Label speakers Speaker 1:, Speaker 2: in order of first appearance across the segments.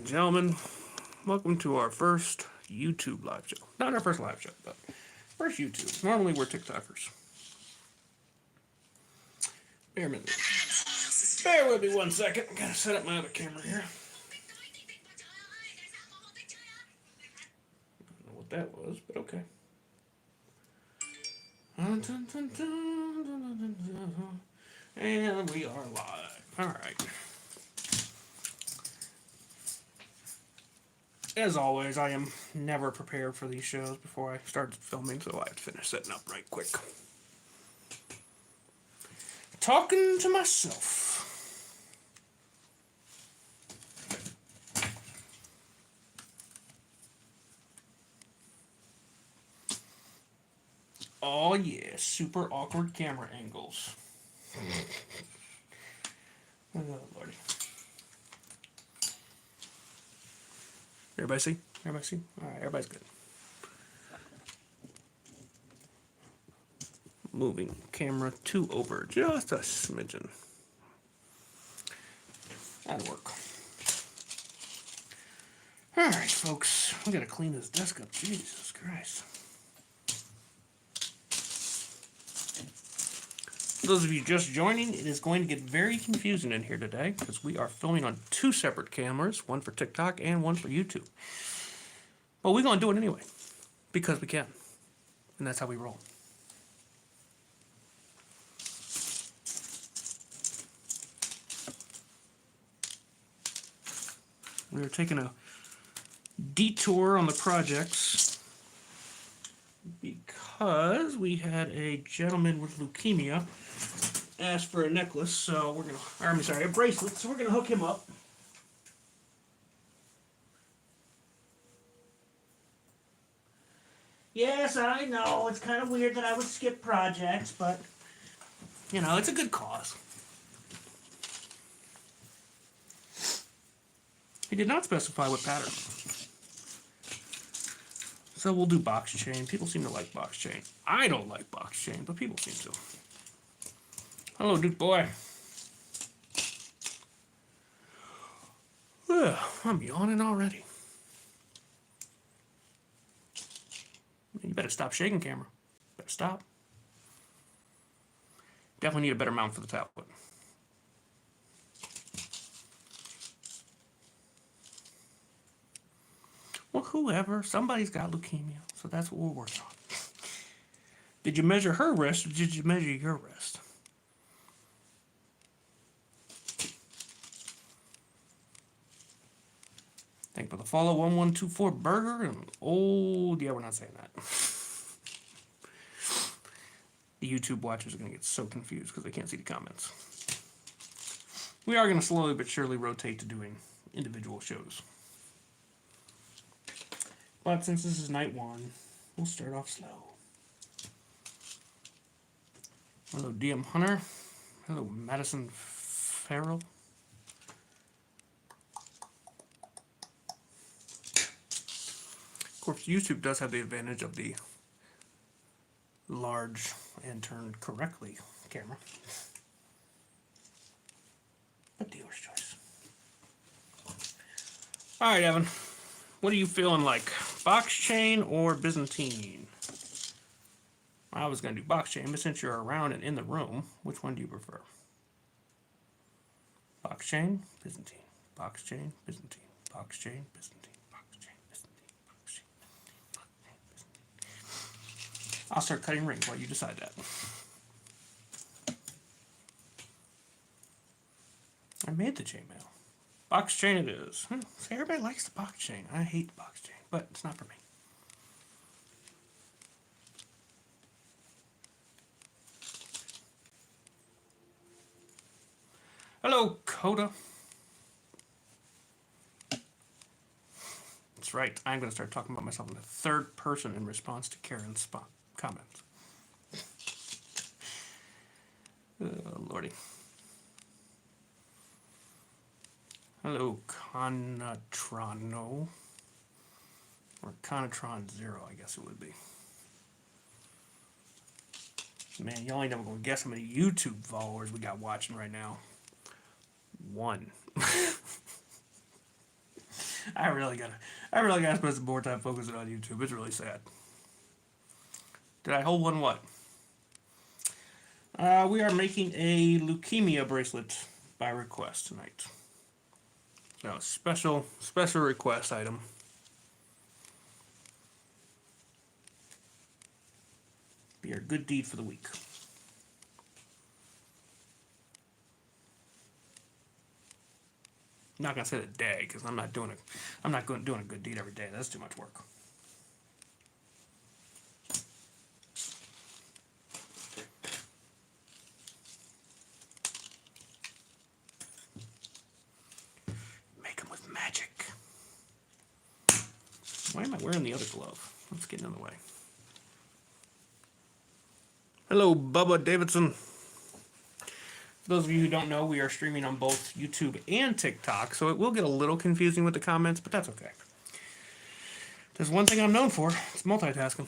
Speaker 1: gentlemen, welcome to our first YouTube live show. Not our first live show, but first YouTube. Normally we're TikTokers. Bear with me. Bear with me 1 second. I gotta set up my other camera here. I don't know what that was, but okay. And we are live. Alright. As always, I am never prepared for these shows before I start filming, so I have to finish setting up right quick. Talking to myself. Oh yeah, super awkward camera angles. Oh lordy. Everybody see? Everybody see? Alright, everybody's good. Moving camera 2 over just a smidgen. That'll work. Alright, folks. We gotta clean this desk up. Jesus Christ. For those of you just joining, it is going to get very confusing in here today because we are filming on 2 separate cameras, one for TikTok and one for YouTube. But we're going to do it anyway because we can. And that's how we roll. We are taking a detour on the projects because we had a gentleman with leukemia ask for a necklace, so we're gonna, a bracelet, so we're gonna hook him up. Yes, I know, it's kind of weird that I would skip projects, but, you know, it's a good cause. He did not specify what pattern. So we'll do box chain. People seem to like box chain. I don't like box chain, but people seem to. Hello, Duke boy. Ugh, I'm yawning already. You better stop shaking, camera. Better stop. Definitely need a better mount for the tablet. Well, whoever. Somebody's got leukemia, so that's what we're working on. Did you measure her wrist, or did you measure your wrist? Thank you for the follow, 1124 Burger, and old, yeah, we're not saying that. The YouTube watchers are going to get so confused because they can't see the comments. We are going to slowly but surely rotate to doing individual shows. But since this is night 1, we'll start off slow. Hello, DM Hunter. Hello, Madison Farrell. Of course, YouTube does have the advantage of the large and turned correctly camera. But dealer's choice. Alright, Evan. What are you feeling like? Box chain or Byzantine? I was going to do box chain, but since you're around and in the room, which one do you prefer? Box chain, Byzantine. Box chain, Byzantine. Box chain, Byzantine. Box chain, Byzantine. Box chain, Byzantine. I'll start cutting rings while you decide that. I made the chainmail. Box chain it is. See, everybody likes the box chain. I hate the box chain, but it's not for me. Hello, Coda. That's right. I'm going to start talking about myself in the third person in response to Karen's comments. Oh, lordy. Hello, Conatrono. Or Conatron 0, I guess it would be. Man, y'all ain't never gonna guess how many YouTube followers we got watching right now. 1. I really gotta spend some more time focusing on YouTube. It's really sad. Did I hold one what? We are making a leukemia bracelet by request tonight. So special request item. Be our good deed for the week. I'm not gonna say the day because I'm not doing a good deed every day. That's too much work. Make them with magic. Why am I wearing the other glove? Let's get in the way. Hello, Bubba Davidson. For those of you who don't know, we are streaming on both YouTube and TikTok, so it will get a little confusing with the comments, but that's okay. There's one thing I'm known for, it's multitasking.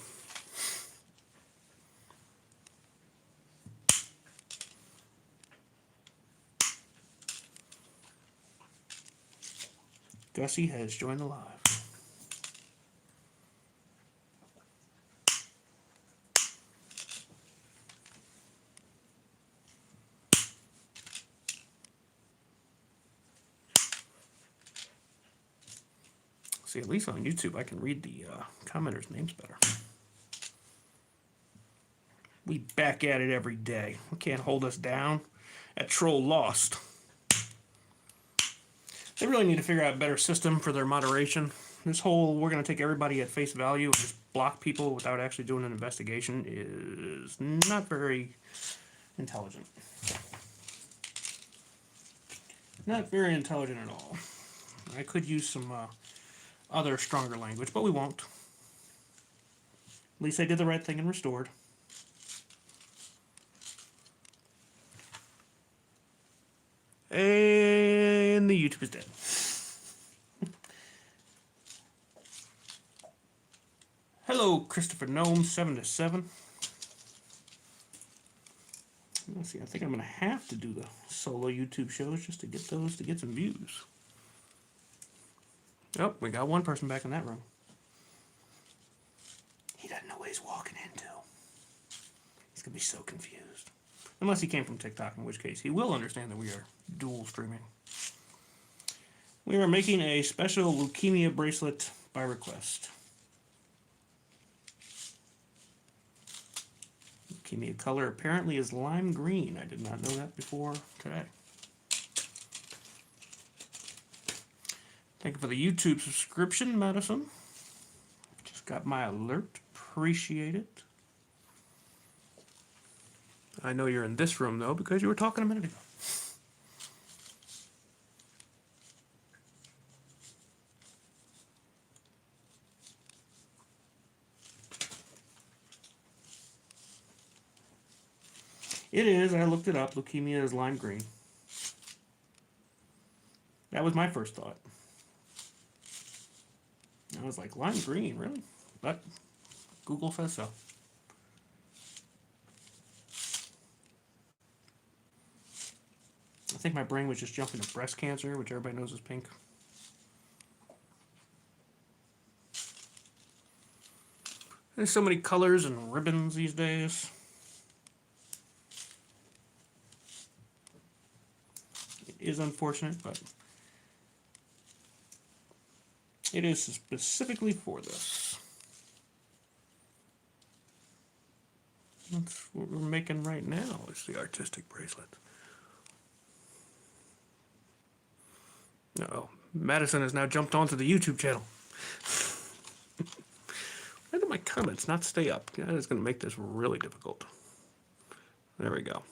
Speaker 1: Gussie has joined the live. See, at least on YouTube, I can read the commenters' names better. We back at it every day. We can't hold us down. That troll lost. They really need to figure out a better system for their moderation. This whole we're going to take everybody at face value and just block people without actually doing an investigation is not very intelligent. Not very intelligent at all. I could use some other stronger language, but we won't. At least I did the right thing and restored. And the YouTube is dead. Hello, Christopher Gnome 7 to 7. Let's see. I think I'm gonna have to do the solo YouTube shows just to get those to get some views. Oh, we got one person back in that room. He doesn't know what he's walking into. He's gonna be so confused. Unless he came from TikTok, in which case he will understand that we are dual streaming. We are making a special leukemia bracelet by request. Leukemia color apparently is lime green. I did not know that before today. Thank you for the YouTube subscription, Madison. Just got my alert. Appreciate it. I know you're in this room, though, because you were talking a minute ago. It is. I looked it up. Leukemia is lime green. That was my first thought. I was like, lime green, really? But Google says so. I think my brain was just jumping to breast cancer, which everybody knows is pink. There's so many colors and ribbons these days. It is unfortunate, but it is specifically for this. That's what we're making right now, is the artistic bracelet. Uh-oh. Madison has now jumped onto the YouTube channel. Why do my comments not stay up? That is going to make this really difficult. There we go.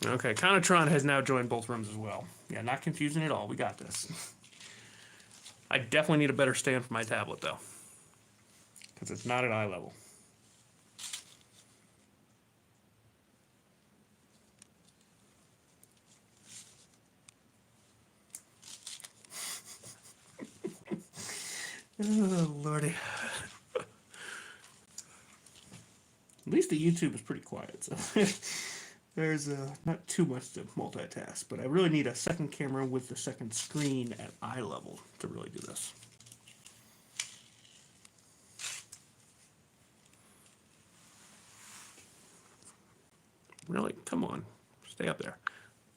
Speaker 1: Okay, Conatron has now joined both rooms as well. Yeah, not confusing at all. We got this. I definitely need a better stand for my tablet, though, because it's not at eye level. Oh, Lordy. At least the YouTube is pretty quiet, so There's not too much to multitask, but I really need a second camera with the second screen at eye level to really do this. Really? Come on. Stay up there.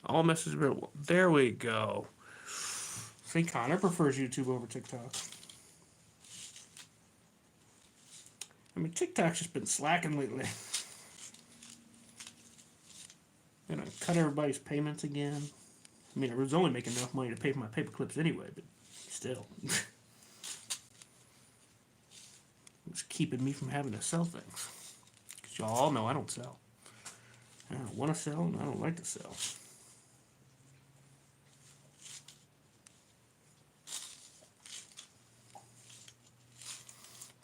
Speaker 1: All messages available. There we go. See, Connor prefers YouTube over TikTok. I mean, TikTok's just been slacking lately. And I cut everybody's payments again. I mean, I was only making enough money to pay for my paper clips anyway, but still. It's keeping me from having to sell things. Because y'all all know I don't sell. I don't want to sell, and I don't like to sell.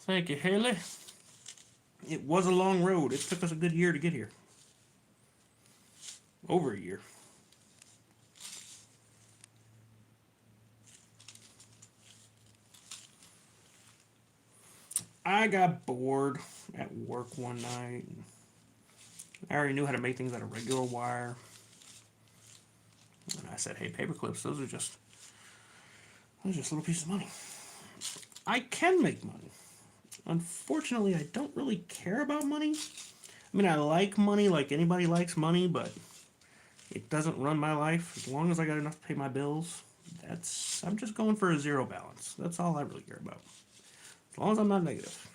Speaker 1: Thank you, Haley. It was a long road. It took us a good year to get here. Over a year. I got bored at work one night. I already knew how to make things out of regular wire. And I said, hey, paper clips, those are just a little piece of money. I can make money. Unfortunately, I don't really care about money. I mean, I like money like anybody likes money, but it doesn't run my life. As long as I got enough to pay my bills, I'm just going for a zero balance. That's all I really care about. As long as I'm not negative.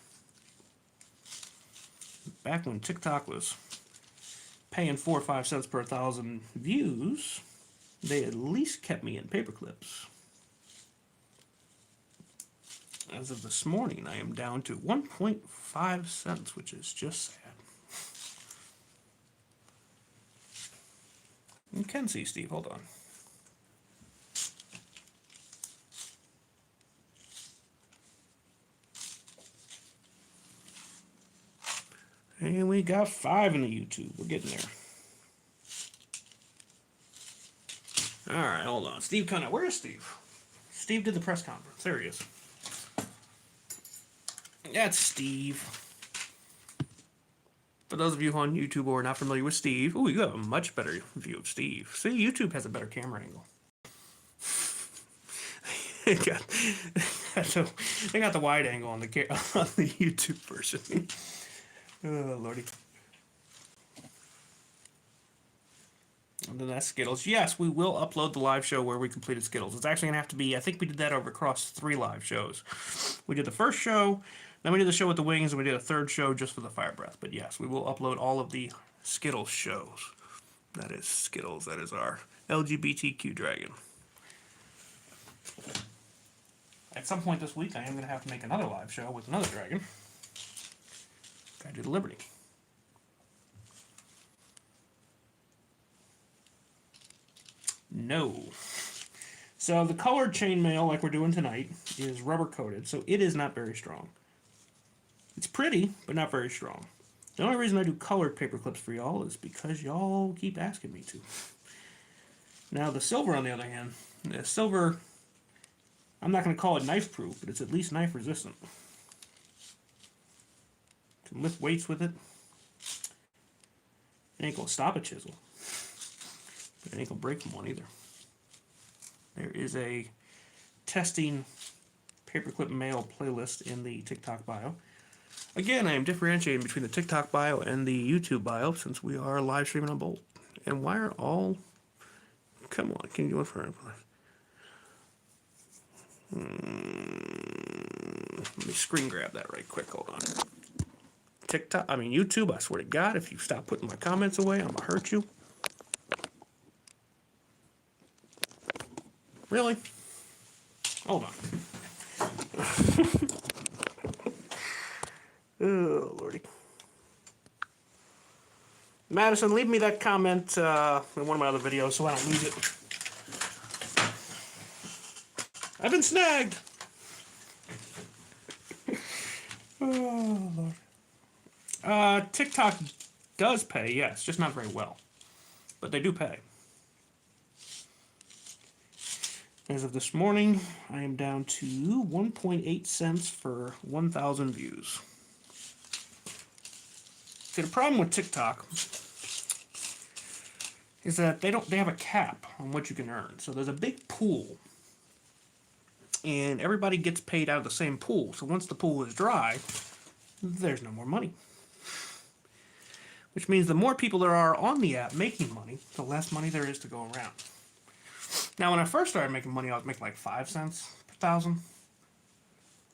Speaker 1: Back when TikTok was paying 4 or 5 cents per 1,000 views, they at least kept me in paper clips. As of this morning, I am down to 1.5 cents, which is just sad. You can see Steve, hold on. And we got 5 in the YouTube. We're getting there. All right, hold on. Steve Connor, where is Steve? Steve did the press conference. There he is. That's Steve. For those of you on YouTube who are not familiar with Steve, ooh, you have a much better view of Steve. See, YouTube has a better camera angle. They got the wide angle on the YouTube version. Oh, Lordy. And then that's Skittles. Yes, we will upload the live show where we completed Skittles. It's actually going to have to be, I think we did that over across 3 live shows. We did the first show, then we did the show with the wings, and we did a third show just for the fire breath. But yes, we will upload all of the Skittles shows. That is Skittles. That is our LGBTQ dragon. At some point this week, I am going to have to make another live show with another dragon. Gotta do the Liberty. No. So the colored chainmail, like we're doing tonight, is rubber coated, so it is not very strong. It's pretty, but not very strong. The only reason I do colored paper clips for y'all is because y'all keep asking me to. Now the silver, on the other hand, the silver, I'm not going to call it knife proof, but it's at least knife resistant. Can lift weights with it. It ain't going to stop a chisel. But it ain't going to break one either. There is a testing paperclip mail playlist in the TikTok bio. Again, I am differentiating between the TikTok bio and the YouTube bio since we are live streaming on both. And why are all... Come on, can you do it for... Let me screen grab that right quick. Hold on. YouTube, I swear to God, if you stop putting my comments away, I'm going to hurt you. Really? Hold on. Oh, Lordy. Madison, leave me that comment in one of my other videos so I don't lose it. I've been snagged. Oh, Lord. TikTok does pay, yes, just not very well. But they do pay. As of this morning, I am down to 1.8 cents for 1,000 views. See, the problem with TikTok is that they have a cap on what you can earn. So there's a big pool, and everybody gets paid out of the same pool. So once the pool is dry, there's no more money. Which means the more people there are on the app making money, the less money there is to go around. Now, when I first started making money, I was making like 5 cents per thousand,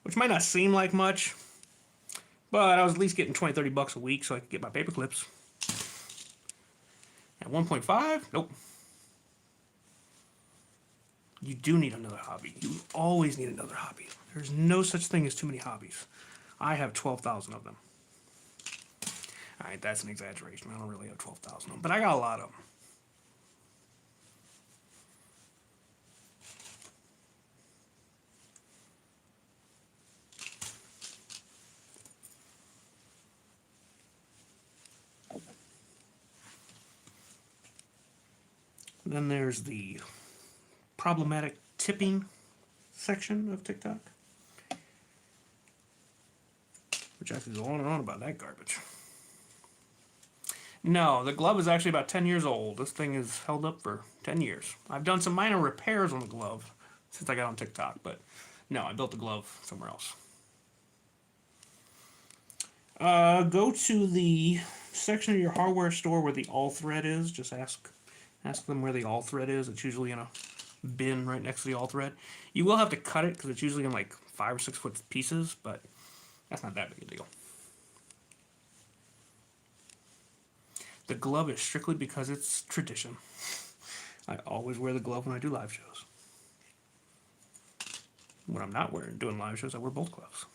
Speaker 1: which might not seem like much, but I was at least getting 20, 30 bucks a week so I could get my paper clips. At 1.5, nope. You do need another hobby. You always need another hobby. There's no such thing as too many hobbies. I have 12,000 of them. All right, that's an exaggeration. I don't really have 12,000 of them, but I got a lot of them. Then there's the problematic tipping section of TikTok, which I could go on and on about that garbage. No, the glove is actually about 10 years old. This thing is held up for 10 years. I've done some minor repairs on the glove since I got on TikTok, but no, I built the glove somewhere else. Go to the section of your hardware store where the all thread is. Just ask them where the all thread is. It's usually in a bin right next to the all thread. You will have to cut it because it's usually in like 5 or 6 foot pieces, but that's not that big a deal. The glove is strictly because it's tradition. I always wear the glove when I do live shows. When I'm not doing live shows, I wear both gloves.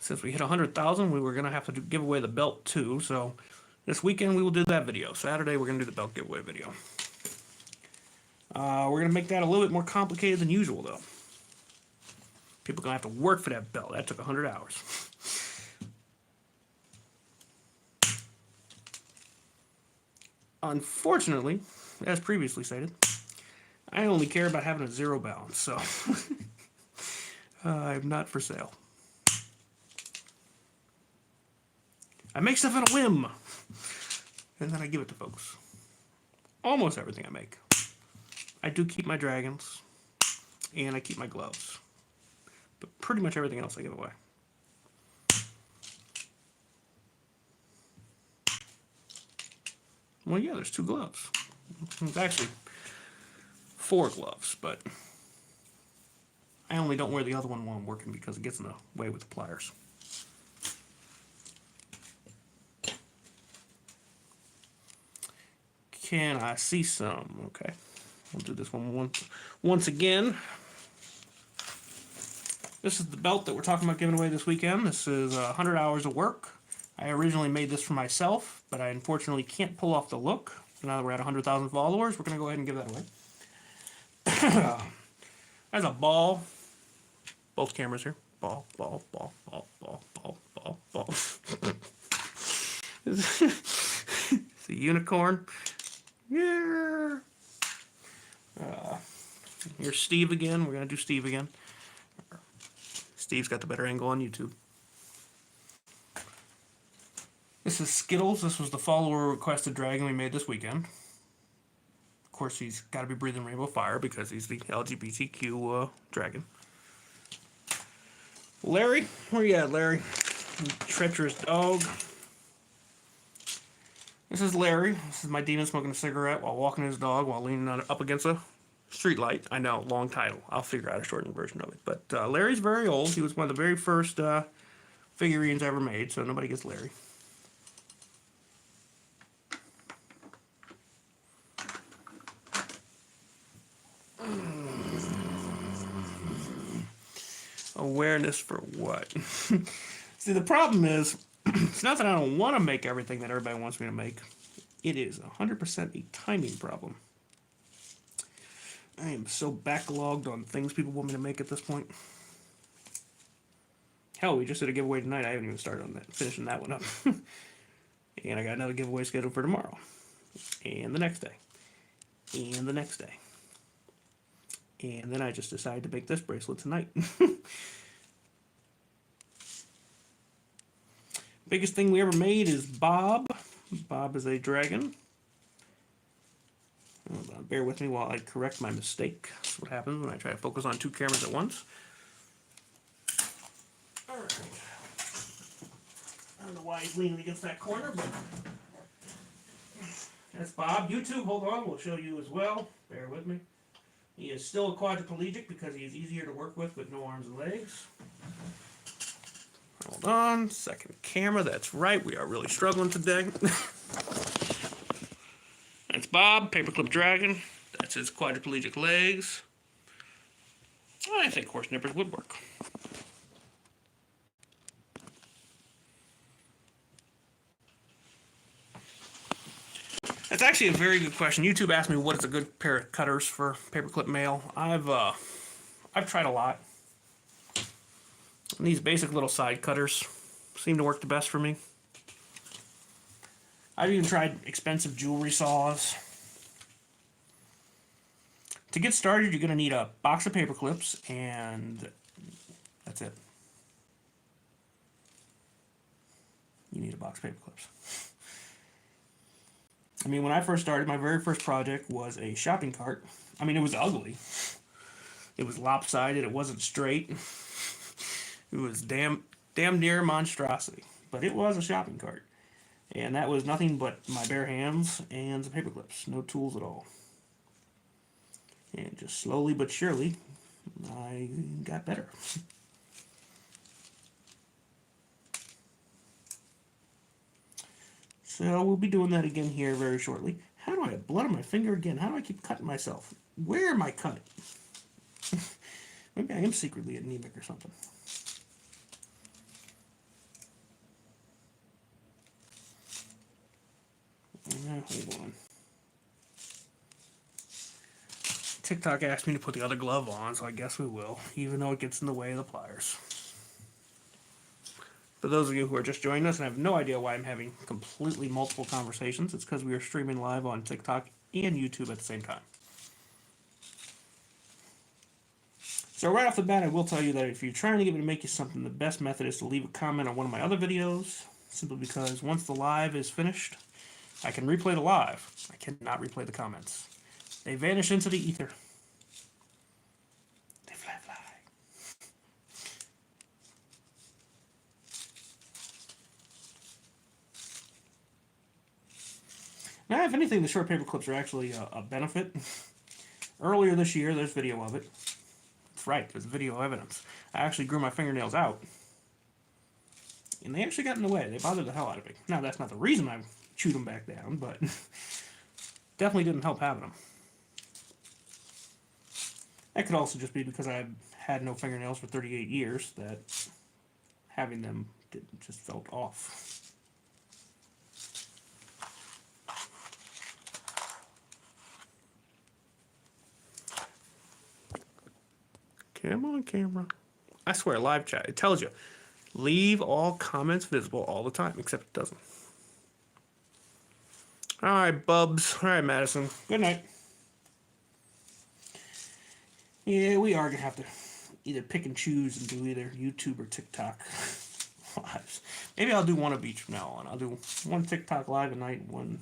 Speaker 1: Since we hit 100,000, we were going to have to give away the belt too, so this weekend we will do that video. Saturday we're going to do the belt giveaway video. We're going to make that a little bit more complicated than usual though. People are going to have to work for that belt. That took 100 hours. Unfortunately, as previously stated, I only care about having a 0 balance, so I'm not for sale. I make stuff on a whim, and then I give it to folks. Almost everything I make. I do keep my dragons, and I keep my gloves. But pretty much everything else I give away. Well, yeah, there's 2 gloves. It's actually 4 gloves, but I only don't wear the other one while I'm working because it gets in the way with the pliers. Can I see some? Okay, we'll do this one once again. This is the belt that we're talking about giving away this weekend. This is 100 hours of work. I originally made this for myself, but I unfortunately can't pull off the look. So now that we're at 100,000 followers, we're going to go ahead and give that away. There's a ball. Both cameras here. Ball, ball, ball, ball, ball, ball, ball, ball. It's a unicorn. Yeah. Here's Steve again. We're going to do Steve again. Steve's got the better angle on YouTube. This is Skittles. This was the follower requested dragon we made this weekend. Of course, he's got to be breathing rainbow fire because he's the LGBTQ dragon. Larry, where you at, Larry? You treacherous dog. This is Larry. This is my demon smoking a cigarette while walking his dog while leaning up against a street light. I know, long title. I'll figure out a shortened version of it. But Larry's very old. He was one of the very first figurines I ever made, so nobody gets Larry. Awareness for what? See, the problem is, it's not that I don't want to make everything that everybody wants me to make. It is 100% a timing problem. I am so backlogged on things people want me to make at this point. Hell, we just did a giveaway tonight. I haven't even started on that, finishing that one up. And I got another giveaway scheduled for tomorrow. And the next day. And the next day. And then I just decided to make this bracelet tonight. Biggest thing we ever made is Bob. Bob is a dragon. Hold on, bear with me while I correct my mistake. That's what happens when I try to focus on two cameras at once. Alright. I don't know why he's leaning against that corner, but that's Bob. YouTube, hold on, we'll show you as well. Bear with me. He is still a quadriplegic because he is easier to work with no arms and legs. Hold on, second camera, that's right, we are really struggling today. That's Bob, Paperclip Dragon. That's his quadriplegic legs. I think horse nippers would work. That's actually a very good question. YouTube asked me what is a good pair of cutters for paperclip mail. I've tried a lot. And these basic little side cutters seem to work the best for me. I've even tried expensive jewelry saws. To get started, you're going to need a box of paper clips, and that's it. You need a box of paper clips. I mean, when I first started, my very first project was a shopping cart. I mean, it was ugly. It was lopsided. It wasn't straight. It was damn near a monstrosity. But it was a shopping cart. And that was nothing but my bare hands and some paper clips. No tools at all. And just slowly but surely, I got better. So we'll be doing that again here very shortly. How do I have blood on my finger again? How do I keep cutting myself? Where am I cutting? Maybe I am secretly anemic or something. Hold on. TikTok asked me to put the other glove on, so I guess we will, even though it gets in the way of the pliers. For those of you who are just joining us and have no idea why I'm having completely multiple conversations, it's because we are streaming live on TikTok and YouTube at the same time. So right off the bat, I will tell you that if you're trying to get me to make you something, the best method is to leave a comment on one of my other videos, simply because once the live is finished, I can replay the live. I cannot replay the comments. They vanish into the ether. They fly. Now, if anything, the short paper clips are actually a benefit. Earlier this year, there's video of it. That's right, there's video evidence. I actually grew my fingernails out. And they actually got in the way. They bothered the hell out of me. Now, that's not the reason I chewed them back down, but definitely didn't help having them. That could also just be because I had no fingernails for 38 years, that having them just felt off. Come on, camera. I swear, live chat, it tells you, leave all comments visible all the time, except it doesn't. All right, Bubs. All right, Madison. Good night. Yeah, we are going to have to either pick and choose and do either YouTube or TikTok lives. Maybe I'll do one of each from now on. I'll do one TikTok live at night, one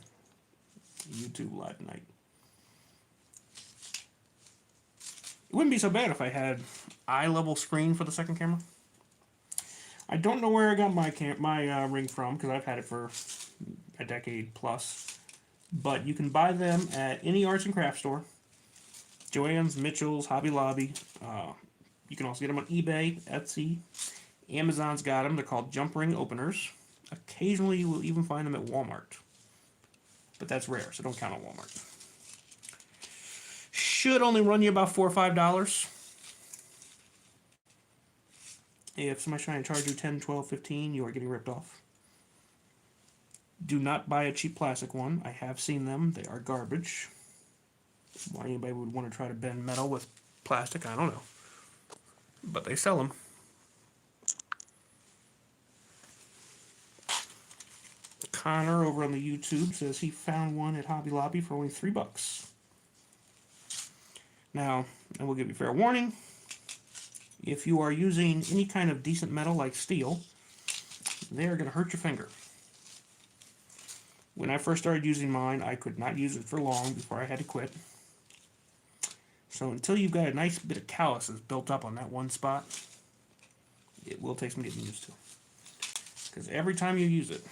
Speaker 1: YouTube live at night. It wouldn't be so bad if I had eye-level screen for the second camera. I don't know where I got my ring from, because I've had it for a decade plus. But you can buy them at any arts and crafts store. Joann's, Mitchell's, Hobby Lobby. You can also get them on eBay, Etsy. Amazon's got them. They're called jump ring openers. Occasionally you will even find them at Walmart. But that's rare, so don't count on Walmart. Should only run you about $4 or $5. If somebody's trying to charge you $10, $12, $15, you are getting ripped off. Do not buy a cheap plastic one. I have seen them. They are garbage. Why anybody would want to try to bend metal with plastic, I don't know. But they sell them. Connor over on the YouTube says he found one at Hobby Lobby for only $3. Now, I will give you fair warning. If you are using any kind of decent metal like steel, They are going to hurt your finger. When I first started using mine, I could not use it for long before I had to quit. So until you've got a nice bit of calluses built up on that one spot, it will take some getting used to. Because every time you use it,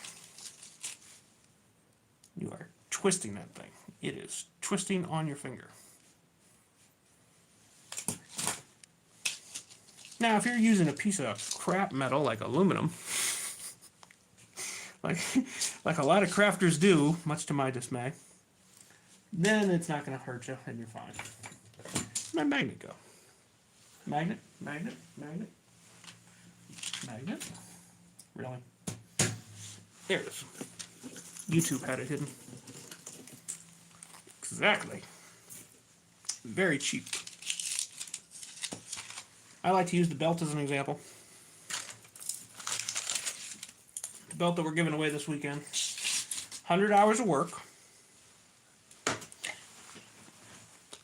Speaker 1: you are twisting that thing. It is twisting on your finger. Now, if you're using a piece of crap metal like aluminum, like a lot of crafters do, much to my dismay, then it's not going to hurt you and you're fine. Where'd my magnet go? Magnet, magnet, magnet, magnet. Really? There it is. YouTube had it hidden. Exactly. Very cheap. I like to use the belt as an example. The belt that we're giving away this weekend. 100 hours of work.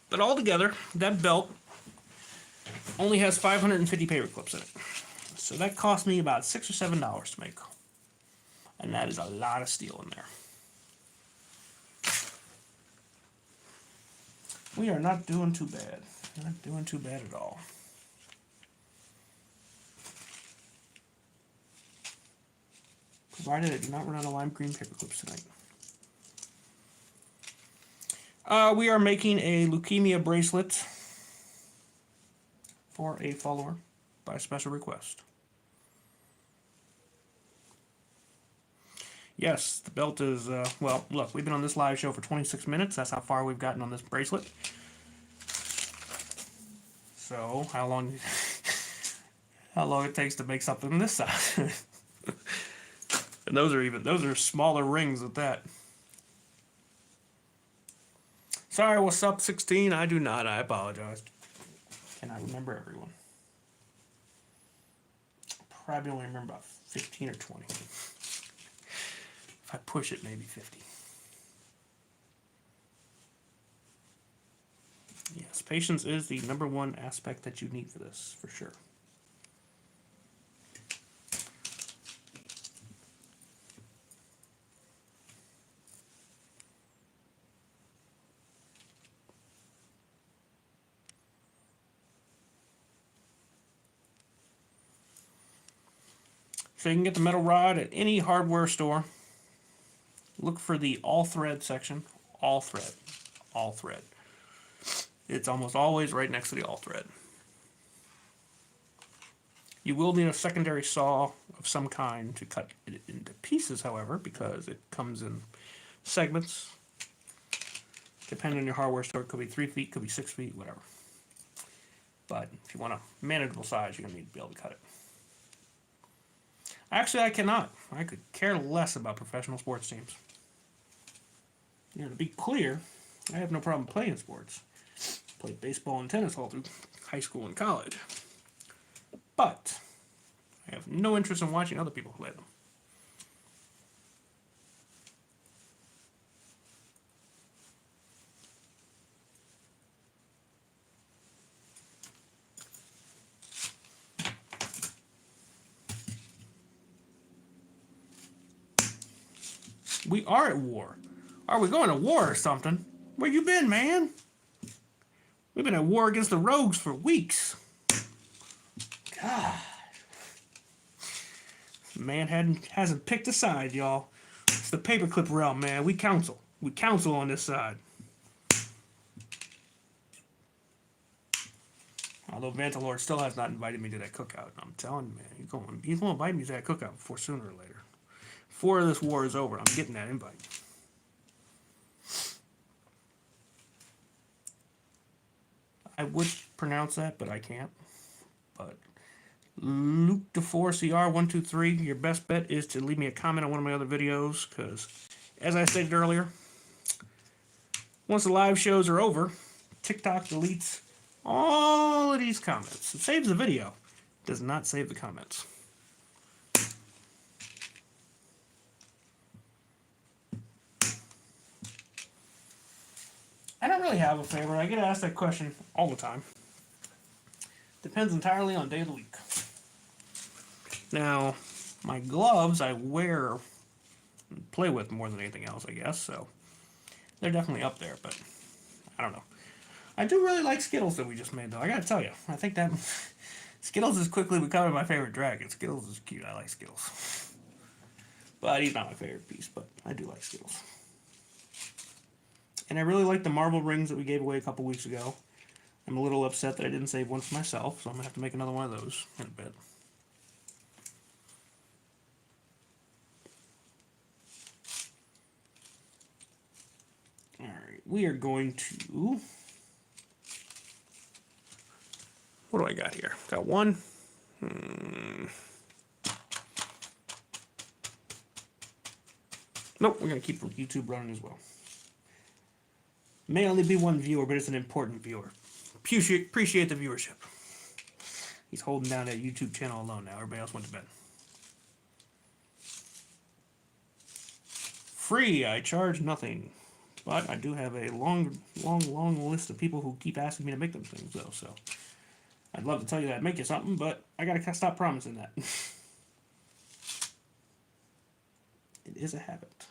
Speaker 1: But altogether, that belt only has 550 paper clips in it. So that cost me about $6 or $7 to make. And that is a lot of steel in there. We are not doing too bad. Not doing too bad at all. Provided I do not run out of lime green paper clips tonight. We are making a leukemia bracelet for a follower by special request. Yes, the belt is, well, look, we've been on this live show for 26 minutes. That's how far we've gotten on this bracelet. So, how long it takes to make something this size. And those are smaller rings at that. Sorry, what's up, 16? I do not. I apologize. Cannot remember everyone. Probably only remember about 15 or 20. If I push it, maybe 50. Yes, patience is the number one aspect that you need for this, for sure. So you can get the metal rod at any hardware store. Look for the all thread section. All thread. All thread. It's almost always right next to the all thread. You will need a secondary saw of some kind to cut it into pieces, however, because it comes in segments. Depending on your hardware store, it could be 3 feet, could be 6 feet, whatever. But if you want a manageable size, you're going to need to be able to cut it. Actually, I cannot. I could care less about professional sports teams. You know, to be clear, I have no problem playing sports. Played baseball and tennis all through high school and college. But I have no interest in watching other people play them. We are at war. Are we going to war or something? Where you been, man? We've been at war against the rogues for weeks. God. Man hasn't picked a side, y'all. It's the paperclip realm, man. We counsel. We counsel on this side. Although Vantalord still has not invited me to that cookout. I'm telling you, man, he's going to invite me to that cookout before sooner or later. Before this war is over, I'm getting that invite. I would pronounce that, but I can't. But Luke DeFore CR123, your best bet is to leave me a comment on one of my other videos, because, as I stated earlier, once the live shows are over, TikTok deletes all of these comments. It saves the video, does not save the comments. I don't really have a favorite. I get asked that question all the time. Depends entirely on day of the week. Now, My gloves I wear, play with more than anything else, I guess, so they're definitely up there, but I don't know. I do really like Skittles that we just made, though. I gotta tell you, I think that Skittles is quickly becoming my favorite dragon. Skittles is cute. I like Skittles. But he's not my favorite piece, but I do like Skittles. And I really like the marble rings that we gave away a couple weeks ago. I'm a little upset that I didn't save one for myself, so I'm going to have to make another one of those in a bit. Alright, we are going to... What do I got here? Got one. Nope, we're going to keep YouTube running as well. May only be one viewer, but it's an important viewer. Appreciate the viewership. He's holding down that YouTube channel alone now. Everybody else went to bed. Free, I charge nothing. But I do have a long list of people who keep asking me to make them things, though, so... I'd love to tell you that I'd make you something, but I gotta stop promising that. It is a habit.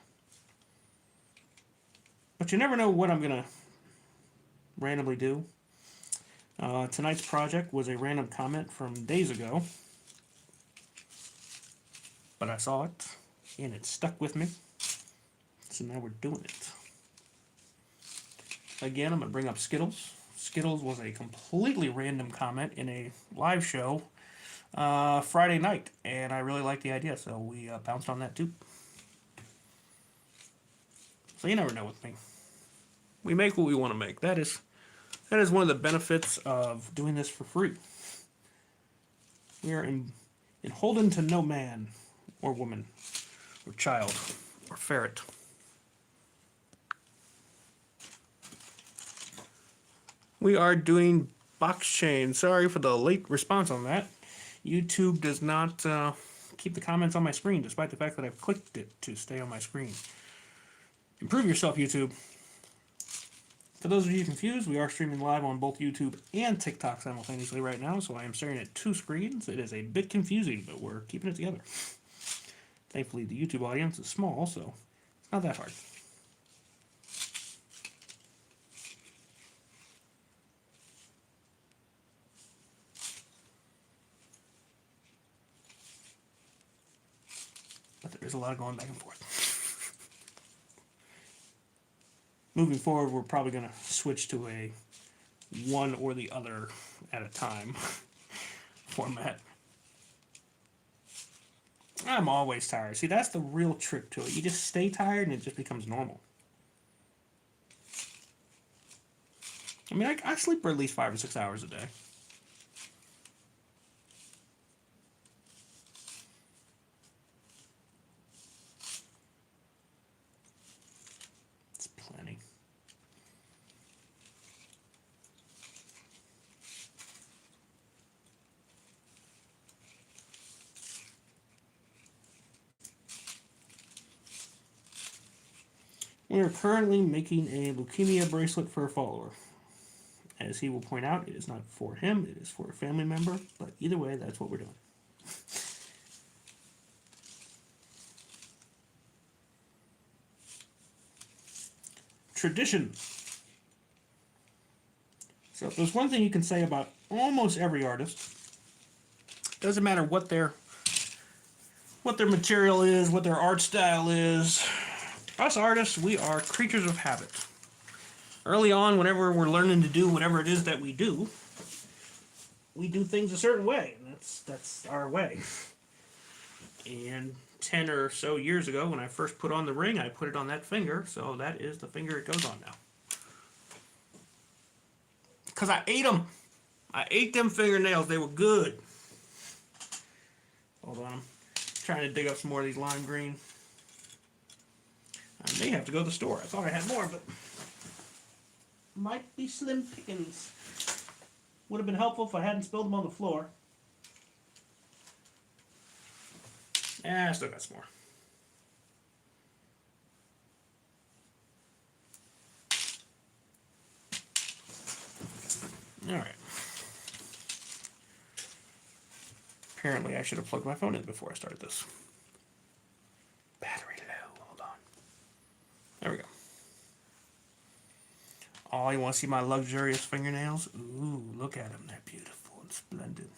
Speaker 1: But you never know what I'm gonna randomly do. Tonight's project was a random comment from days ago. But I saw it, and it stuck with me. So now we're doing it. Again, I'm gonna bring up Skittles. Skittles was a completely random comment in a live show Friday night, and I really liked the idea, so we bounced on that too. So you never know with me. We make what we want to make. That is one of the benefits of doing this for free. We are beholden to no man or woman or child or ferret. We are doing box chain. Sorry for the late response on that. YouTube does not keep the comments on my screen, despite the fact that I've clicked it to stay on my screen. Improve yourself, YouTube. For those of you confused, we are streaming live on both YouTube and TikTok simultaneously right now, so I am staring at two screens. It is a bit confusing, but we're keeping it together. Thankfully, the YouTube audience is small, so it's not that hard. But there is a lot of going back and forth. Moving forward, we're probably going to switch to a one or the other at a time format. I'm always tired. See, that's the real trick to it. You just stay tired and it just becomes normal. I mean, I sleep for at least 5 or 6 hours a day. It's plenty. We are currently making a leukemia bracelet for a follower. As he will point out, it is not for him, it is for a family member, but either way, that's what we're doing. Tradition. So if there's one thing you can say about almost every artist, doesn't matter what their material is, what their art style is, us artists, we are creatures of habit. Early on, whenever we're learning to do whatever it is that we do things a certain way, and that's our way. And 10 or so years ago, when I first put on the ring, I put it on that finger, so that is the finger it goes on now. Because I ate them. I ate them fingernails. They were good. Hold on. I'm trying to dig up some more of these lime green. I may have to go to the store. I thought I had more, but might be slim pickings. Would have been helpful if I hadn't spilled them on the floor. I still got some more. Alright. Apparently I should have plugged my phone in before I started this. Oh, you want to see my luxurious fingernails? Ooh, look at them. They're beautiful and splendid.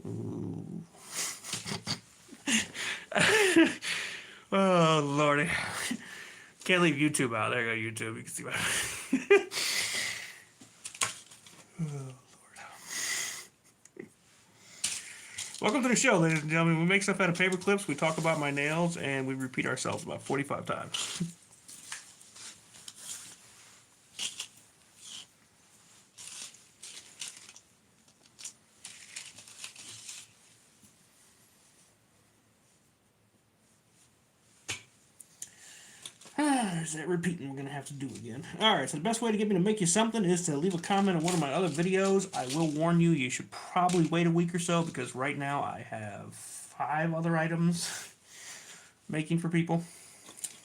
Speaker 1: Ooh. Oh, Lordy. Can't leave YouTube out. There you go, YouTube. You can see my... Oh, Lord. Welcome to the show, ladies and gentlemen. We make stuff out of paper clips. We talk about my nails, and we repeat ourselves about 45 times. There's that repeating we're going to have to do again. Alright, so the best way to get me to make you something is to leave a comment on one of my other videos. I will warn you, you should probably wait a week or so, because right now I have 5 other items making for people.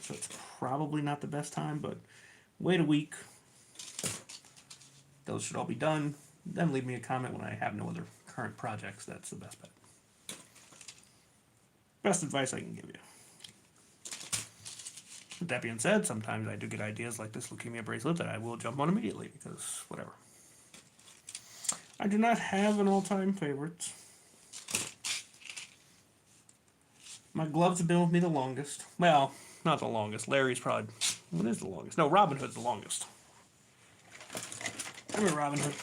Speaker 1: So it's probably not the best time, but wait a week. Those should all be done. Then leave me a comment when I have no other current projects. That's the best bet. Best advice I can give you. With that being said, sometimes I do get ideas like this leukemia bracelet that I will jump on immediately, because whatever. I do not have an all-time favorite. My gloves have been with me the longest. Well, not the longest. Larry's probably... What is the longest? No, Robin Hood's the longest. I remember Robin Hood.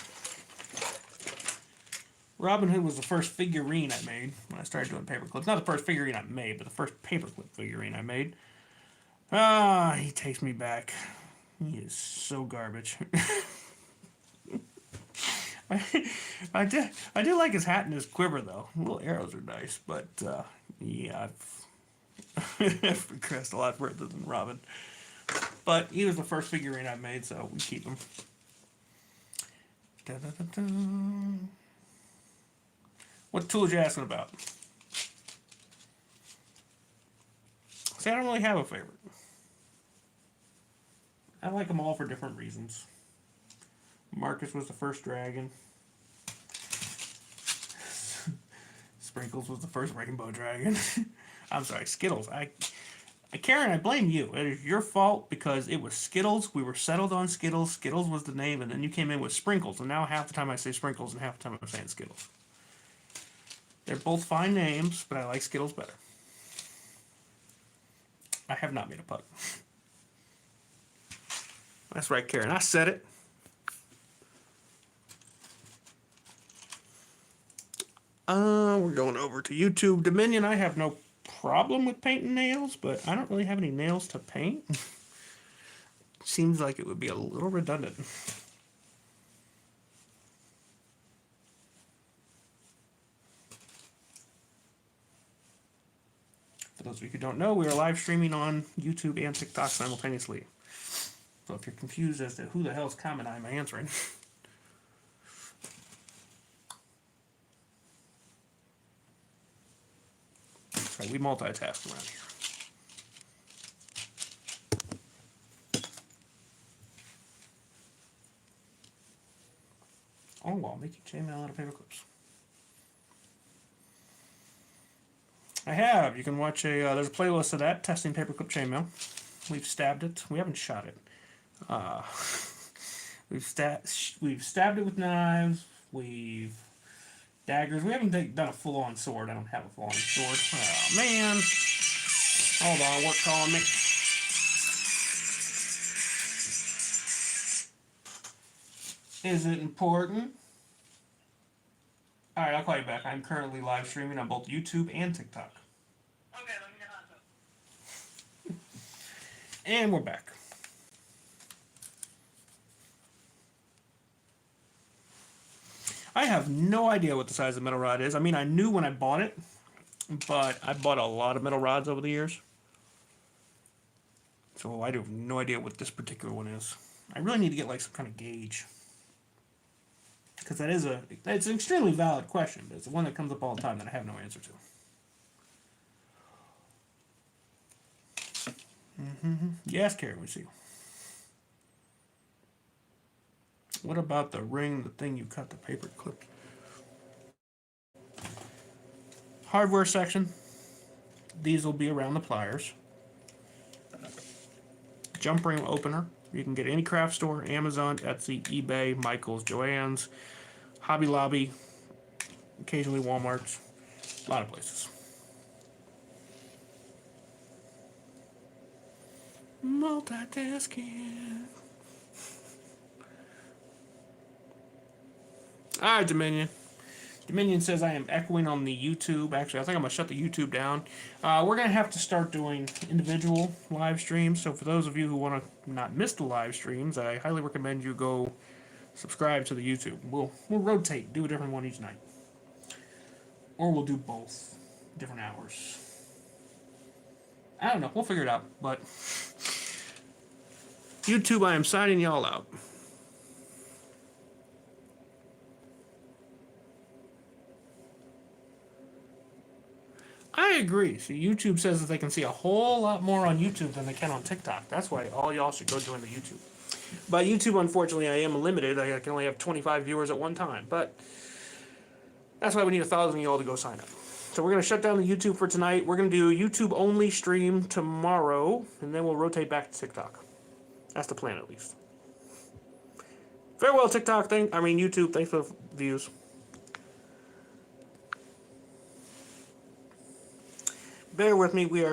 Speaker 1: Robin Hood was the first figurine I made when I started doing paper clips. Not the first figurine I made, but the first paperclip figurine I made. Ah, he takes me back. He is so garbage. I do like his hat and his quiver, though. Little arrows are nice, but yeah, I've progressed a lot further than Robin. But he was the first figurine I made, so we keep him. Da, da, da, da. What tools you asking about? See, I don't really have a favorite. I like them all for different reasons. Marcus was the first dragon. Sprinkles was the first rainbow dragon. I'm sorry, Skittles. Karen, I blame you. It is your fault because it was Skittles. We were settled on Skittles. Skittles was the name, and then you came in with Sprinkles. And now half the time I say Sprinkles, and half the time I'm saying Skittles. They're both fine names, but I like Skittles better. I have not made a pug. That's right, Karen. I said it. We're going over to YouTube. Dominion, I have no problem with painting nails, but I don't really have any nails to paint. Seems like it would be a little redundant. For those of you who don't know, we are live streaming on YouTube and TikTok simultaneously. So if you're confused as to who the hell's comment I'm answering, right, we multitask around here. Oh, well, making chainmail out of paper clips. I have. You can watch there's a playlist of that, testing paperclip chainmail. We've stabbed it. We haven't shot it. We've stabbed it with knives. We've daggers. We haven't done a full-on sword. I don't have a full-on sword. Oh, man. Hold on. Work calling me. Is it important? Alright, I'll call you back. I'm currently live streaming on both YouTube and TikTok. Okay, let me know. And we're back. I have no idea what the size of the metal rod is. I mean, I knew when I bought it, but I bought a lot of metal rods over the years. So I have no idea what this particular one is. I really need to get like some kind of gauge. Because it's an extremely valid question, but it's the one that comes up all the time that I have no answer to. Yes, Carrie, we see you. What about the ring, the thing you cut the paper clip? Hardware section. These will be around the pliers. Jump ring opener You can get any craft store, Amazon, Etsy, eBay, Michael's, Joann's, Hobby Lobby, occasionally Walmart's, a lot of places. Multitasking. Alright, Dominion. Dominion says I am echoing on the YouTube. Actually, I think I'm going to shut the YouTube down. We're going to have to start doing individual live streams. So for those of you who want to not miss the live streams, I highly recommend you go subscribe to the YouTube. We'll rotate, do a different one each night. Or we'll do both, different hours. I don't know. We'll figure it out. But YouTube, I am signing y'all out. I agree. See, YouTube says that they can see a whole lot more on YouTube than they can on TikTok. That's why all y'all should go join the YouTube. By YouTube, unfortunately, I am limited. I can only have 25 viewers at one time. But that's why we need 1,000 of y'all to go sign up. So we're going to shut down the YouTube for tonight. We're going to do YouTube-only stream tomorrow, and then we'll rotate back to TikTok. That's the plan, at least. Farewell, TikTok. YouTube. Thanks for the views. Bear with me. We are